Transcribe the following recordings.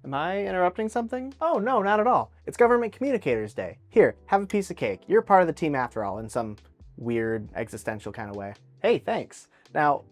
Am I interrupting something? Oh, no, not at all. It's Government Communicators Day. Here, have a piece of cake. You're part of the team after all, in some weird existential kind of way. Hey, thanks. Now,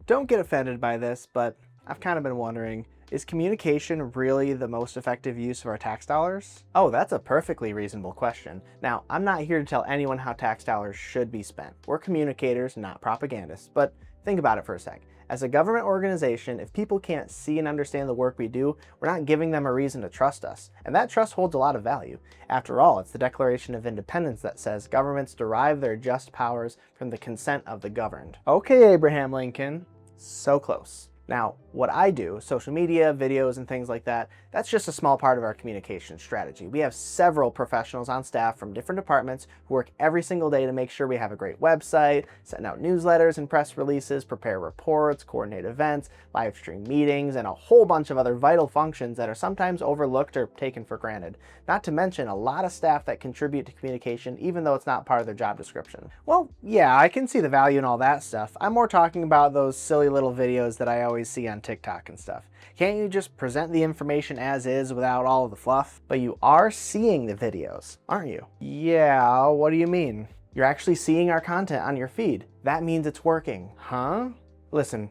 don't get offended by this, but I've kind of been wondering, is communication really the most effective use of our tax dollars? Oh, that's a perfectly reasonable question. Now, I'm not here to tell anyone how tax dollars should be spent. We're communicators, not propagandists, but think about it for a sec. As a government organization, if people can't see and understand the work we do, we're not giving them a reason to trust us. And that trust holds a lot of value. After all, it's the Declaration of Independence that says governments derive their just powers from the consent of the governed. Okay, Abraham Lincoln. So close. Now, what I do, social media, videos, and things like that, that's just a small part of our communication strategy. We have several professionals on staff from different departments who work every single day to make sure we have a great website, send out newsletters and press releases, prepare reports, coordinate events, live stream meetings, and a whole bunch of other vital functions that are sometimes overlooked or taken for granted. Not to mention a lot of staff that contribute to communication even though it's not part of their job description. Well, yeah, I can see the value in all that stuff. I'm more talking about those silly little videos that I always see on TikTok and stuff. Can't you just present the information as is without all of the fluff? But you are seeing the videos, aren't you? Yeah, what do you mean? You're actually seeing our content on your feed. That means it's working, huh? Listen,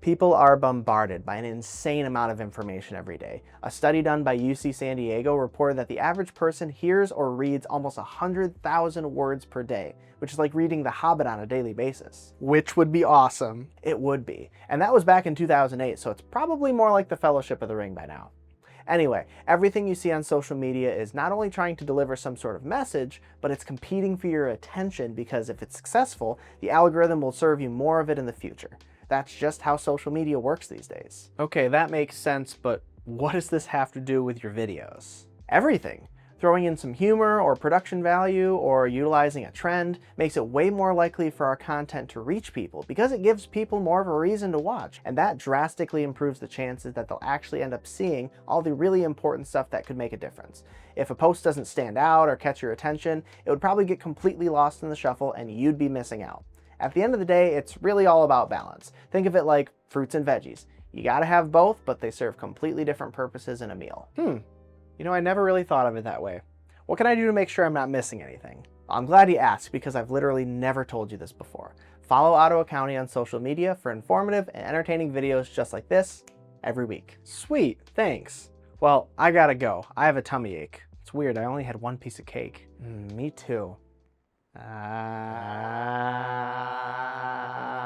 people are bombarded by an insane amount of information every day. A study done by UC San Diego reported that the average person hears or reads almost 100,000 words per day, which is like reading The Hobbit on a daily basis. Which would be awesome. It would be. And that was back in 2008, so it's probably more like the Fellowship of the Ring by now. Anyway, everything you see on social media is not only trying to deliver some sort of message, but it's competing for your attention because if it's successful, the algorithm will serve you more of it in the future. That's just how social media works these days. Okay, that makes sense, but what does this have to do with your videos? Everything. Throwing in some humor or production value or utilizing a trend makes it way more likely for our content to reach people because it gives people more of a reason to watch. And that drastically improves the chances that they'll actually end up seeing all the really important stuff that could make a difference. If a post doesn't stand out or catch your attention, it would probably get completely lost in the shuffle and you'd be missing out. At the end of the day, it's really all about balance. Think of it like fruits and veggies. You gotta have both, but they serve completely different purposes in a meal. You know, I never really thought of it that way. What can I do to make sure I'm not missing anything? I'm glad you asked because I've literally never told you this before. Follow Ottawa County on social media for informative and entertaining videos just like this every week. Sweet, thanks. Well, I gotta go. I have a tummy ache. It's weird, I only had one piece of cake. Me too.